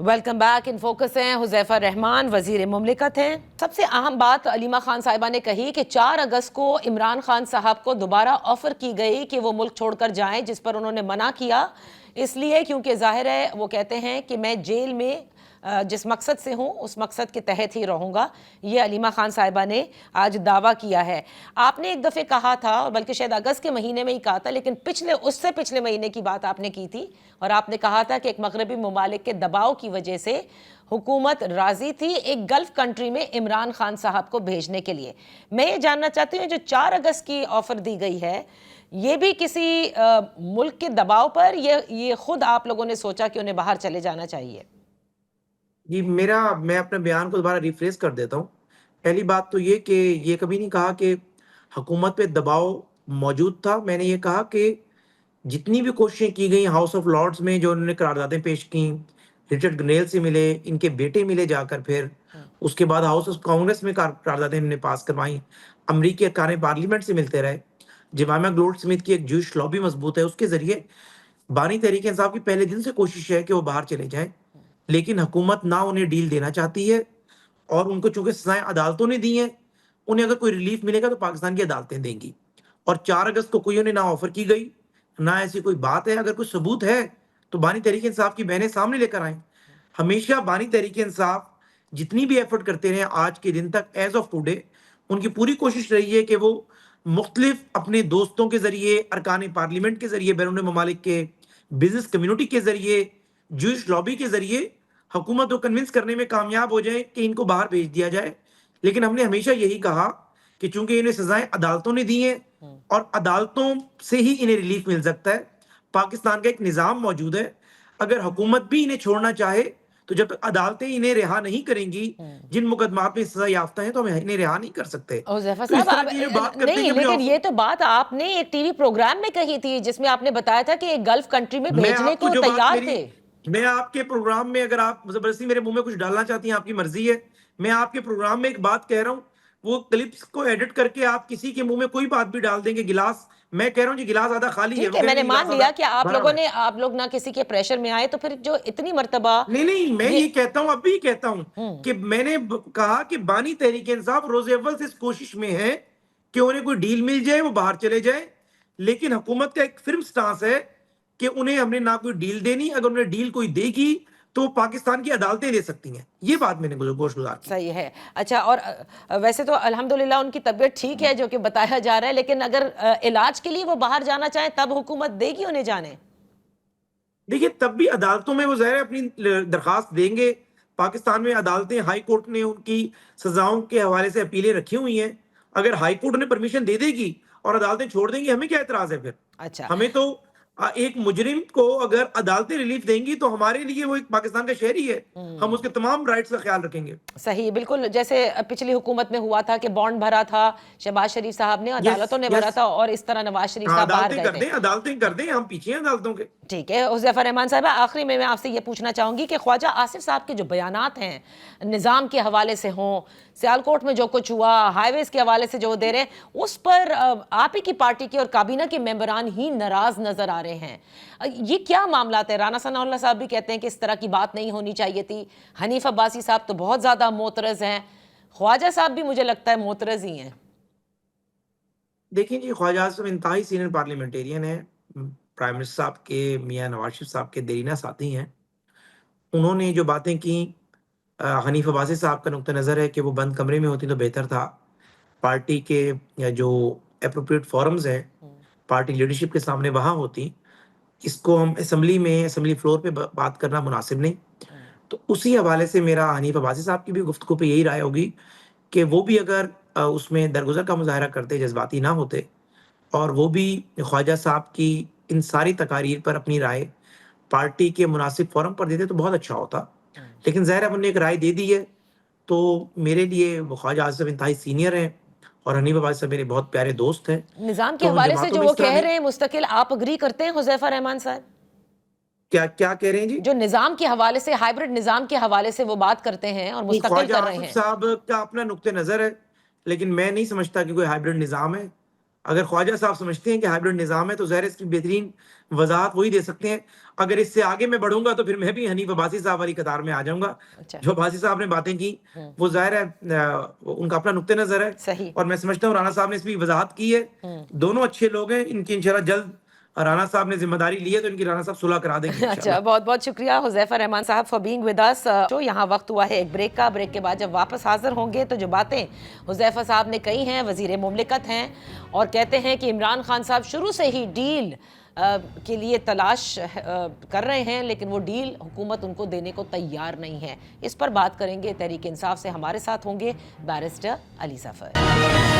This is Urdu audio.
Welcome back. ان فوکس ہیں حذیفہ رحمان، وزیر مملکت ہیں. سب سے اہم بات علیمہ خان صاحبہ نے کہی کہ 4 اگست کو عمران خان صاحب کو دوبارہ آفر کی گئی کہ وہ ملک چھوڑ کر جائیں، جس پر انہوں نے منع کیا اس لیے کیونکہ ظاہر ہے وہ کہتے ہیں کہ میں جیل میں جس مقصد سے ہوں اس مقصد کے تحت ہی رہوں گا. یہ علیمہ خان صاحبہ نے آج دعویٰ کیا ہے. آپ نے ایک دفعہ کہا تھا، اور بلکہ شاید اگست کے مہینے میں ہی کہا تھا، لیکن اس سے پچھلے مہینے کی بات آپ نے کی تھی، اور آپ نے کہا تھا کہ ایک مغربی ممالک کے دباؤ کی وجہ سے حکومت راضی تھی ایک گلف کنٹری میں عمران خان صاحب کو بھیجنے کے لیے. میں یہ جاننا چاہتی ہوں جو 4 اگست کی آفر دی گئی ہے، یہ بھی کسی ملک کے دباؤ پر، یہ خود آپ لوگوں نے سوچا کہ انہیں باہر چلے جانا چاہیے؟ جی میں اپنے بیان کو دوبارہ ریفریز کر دیتا ہوں. پہلی بات تو یہ کہ یہ کبھی نہیں کہا کہ حکومت پہ دباؤ موجود تھا. میں نے یہ کہا کہ جتنی بھی کوششیں کی گئی ہاؤس آف لارڈز میں، جو انہوں نے قراردادیں پیش کی، رچرڈ گرنیل سے ملے، ان کے بیٹے ملے جا کر، پھر اس کے بعد ہاؤس آف کانگریس میں قراردادیں انہوں نے پاس کروائیں، امریکی ارکان پارلیمنٹ سے ملتے رہے. جمائما گولڈ سمتھ کی ایک جوش لابی مضبوط ہے، اس کے ذریعے بانی تحریک انصاف کی پہلے دن سے کوشش ہے کہ وہ باہر چلے جائیں، لیکن حکومت نہ انہیں ڈیل دینا چاہتی ہے، اور ان کو چونکہ سزائیں عدالتوں نے دی ہیں، انہیں اگر کوئی ریلیف ملے گا تو پاکستان کی عدالتیں دیں گی. اور 4 اگست کو کوئی انہیں نہ آفر کی گئی، نہ ایسی کوئی بات ہے. اگر کوئی ثبوت ہے تو بانی تحریک انصاف کی بہنیں سامنے لے کر آئیں. ہمیشہ بانی تحریک انصاف جتنی بھی ایفرٹ کرتے رہے آج کے دن تک، ایز آف ٹوڈے، ان کی پوری کوشش رہی ہے کہ وہ مختلف اپنے دوستوں کے ذریعے، ارکان پارلیمنٹ کے ذریعے، بیرون ممالک کے بزنس کمیونٹی کے ذریعے، جوئش لابی کے ذریعے حکومت کو کنونس کرنے میں کامیاب ہو جائیں کہ ان کو باہر بھیج دیا جائے. لیکن ہم نے ہمیشہ یہی کہا کہ چونکہ انہیں سزائیں عدالتوں نے دی ہیں اور عدالتوں سے ہی انہیں ریلیف مل سکتا ہے، پاکستان کا ایک نظام موجود ہے. اگر حکومت بھی انہیں چھوڑنا چاہے تو جب تک عدالتیں انہیں رہا نہیں کریں گی، جن مقدمات میں سزا یافتہ ہیں، تو ہم انہیں رہا نہیں کر سکتے. حذیفہ تو اس صاحب طرح کی جو بات کرتے ہیں نہیں، کہ لیکن یہ تو بات آپ نے ایک ٹی وی پروگرام میں کہی تھی جس میں آپ نے بتایا تھا کہ ایک گلف کنٹری میں بھیجنے کو تیار تھے. میں آپ کے پروگرام میں، اگر آپ زبردستی میرے منہ میں کچھ ڈالنا چاہتی ہیں، آپ کی مرضی ہے. میں آپ کے پروگرام میں ایک بات کہہ رہا ہوں، وہ کلپس کو ایڈٹ کر کے آپ کسی کے منہ میں کوئی بات بھی ڈال دیں گے. گلاس، میں کہہ رہا ہوں جی گلاس آدھا خالی ہے، ٹھیک ہے، میں نے مان لیا کہ آپ لوگ نہ کسی کے پریشر میں آئے، تو پھر جو اتنی مرتبہ نہیں، میں یہ کہتا ہوں، اب بھی کہتا ہوں کہ میں نے کہا کہ بانی تحریک انصاف روز اول سے اس کوشش میں ہے کہ انہیں کوئی ڈیل مل جائے، وہ باہر چلے جائیں. لیکن حکومت کا ایک فرم سٹانس ہے کہ انہیں ہم نے نہ کوئی ڈیل دینی، اگر انہیں ڈیل کوئی دے گی تو پاکستان کی عدالتیں دے سکتی ہیں. یہ بات میں نے گوش گزار کی. صحیح ہے. اچھا، اور ویسے تو الحمدللہ ان کی طبیعت ٹھیک ہے جو کہ بتایا جا رہا ہے، لیکن اگر علاج کے لیے وہ باہر جانا چاہیں تب حکومت دے گی انہیں جانے؟ دیکھیے، تب بھی عدالتوں میں وہ ظاہر اپنی درخواست دیں گے. پاکستان میں عدالتیں، ہائی کورٹ نے ان کی سزاؤں کے حوالے سے اپیلیں رکھی ہوئی ہیں. اگر ہائی کورٹ نے پرمیشن دے دے گی اور عدالتیں چھوڑ دیں گی، ہمیں کیا اعتراض ہے پھر؟ اچھا، ہمیں تو ایک مجرم کو اگر عدالتیں ریلیف دیں گی تو ہمارے لیے وہ ایک پاکستان کا شہری ہے، ہم اس کے تمام رائٹس کا خیال رکھیں گے. صحیح، بالکل جیسے پچھلی حکومت میں ہوا تھا کہ بانڈ بھرا تھا شہباز شریف صاحب نے، عدالتوں نے بھرا تھا، اور اس طرح نواز شریف صاحب باہر گئے تھے. عدالتیں کر دیں، ہم پیچھے ہیں عدالتوں کے. ٹھیک ہے. حذیفہ رحمان صاحبہ، آخری میں آپ سے یہ پوچھنا چاہوں گی کہ خواجہ آصف صاحب کے جو بیانات ہیں نظام کے حوالے سے ہوں، سیالکوٹ میں جو کچھ ہوا، ہائی ویز کے حوالے سے جو دے رہے ہیں، اس پر آپ ہی کی پارٹی کے اور کابینہ کے ممبران ہی ناراض نظر آ رہے ہیں. یہ کیا معاملات ہیں؟ رانا ثناء اللہ صاحب بھی کہتے ہیں کہ اس طرح کی بات نہیں ہونی چاہیے تھی. حنیف عباسی صاحب تو بہت زیادہ معترض ہیں. خواجہ صاحب بھی مجھے لگتا ہے معترض ہی ہیں. دیکھیں جی، خواجہ آصف انتہائی سینئر پارلیمنٹیرین ہیں، پرائم منسٹر صاحب کے، میاں نواز شریف صاحب کے دیرینہ ساتھی ہیں. انہوں نے جو باتیں کی، حنیف عباسی صاحب کا نقطہ نظر ہے کہ وہ بند کمرے میں ہوتی تو بہتر تھا. پارٹی کے یا جو اپروپریٹ فورمز ہیں پارٹی لیڈرشپ کے سامنے وہاں ہوتی. اس کو ہم اسمبلی فلور پہ بات کرنا مناسب نہیں. تو اسی حوالے سے میرا حنیف عباسی صاحب کی بھی گفتگو پہ یہی رائے ہوگی کہ وہ بھی اگر اس میں درگزر کا مظاہرہ کرتے، جذباتی نہ ہوتے، اور وہ بھی خواجہ صاحب کی ان ساری تقاریر پر اپنی رائے پارٹی کے مناسب فورم پر دیتے تو بہت اچھا ہوتا. لیکن ظاہر ہم نے ایک رائے دے دی ہے، تو میرے لیے وہ خواجہ آصف انتہائی سینئر ہیں اور حنیف عباسی صاحب میرے بہت پیارے دوست ہیں. نظام کے حوالے سے جو وہ کہہ رہے ہیں مستقل، آپ اگری کرتے ہیں حذیفہ رحمان صاحب؟ کیا کہہ رہے ہیں جی؟ جو نظام کے حوالے سے، ہائیبرڈ نظام کے حوالے سے وہ بات کرتے ہیں اور مستقل کر رہے ہیں. خواجہ آصف صاحب کا اپنا نقطہ نظر ہے، لیکن میں نہیں سمجھتا کہ کوئی ہائیبرڈ نظام ہے. اگر خواجہ صاحب سمجھتے ہیں کہ ہائبرڈ نظام ہے تو ظاہر ہے اس کی بہترین وضاحت وہی دے سکتے ہیں. اگر اس سے آگے میں بڑھوں گا تو پھر میں بھی حنیف عباسی صاحب والی قطار میں آ جاؤں گا. اچھا جو عباسی صاحب نے باتیں کی ہوں وہ ظاہر ہے ان کا اپنا نقطہ نظر ہے, صحیح اور میں سمجھتا ہوں رانا صاحب نے اس بھی وضاحت کی ہے. ہوں دونوں اچھے لوگ ہیں, ان کی انشاءاللہ جلد رانا صاحب نے ذمہ داری لی ہے تو ان کی رانا صاحب صلح کرا دیں گے اچھا انشاءاللہ. بہت بہت شکریہ حذیفہ رحمان صاحب فار بینگ ود اس. یہاں وقت ہوا ہے ایک بریک کا. بریک کے بعد جب واپس حاضر ہوں گے تو جو باتیں حذیفہ صاحب نے کہی ہیں, وزیر مملکت ہیں اور کہتے ہیں کہ عمران خان صاحب شروع سے ہی ڈیل کے لیے تلاش کر رہے ہیں, لیکن وہ ڈیل حکومت ان کو دینے کو تیار نہیں ہے. اس پر بات کریں گے. تحریک انصاف سے ہمارے ساتھ ہوں گے بیرسٹر علی ظفر.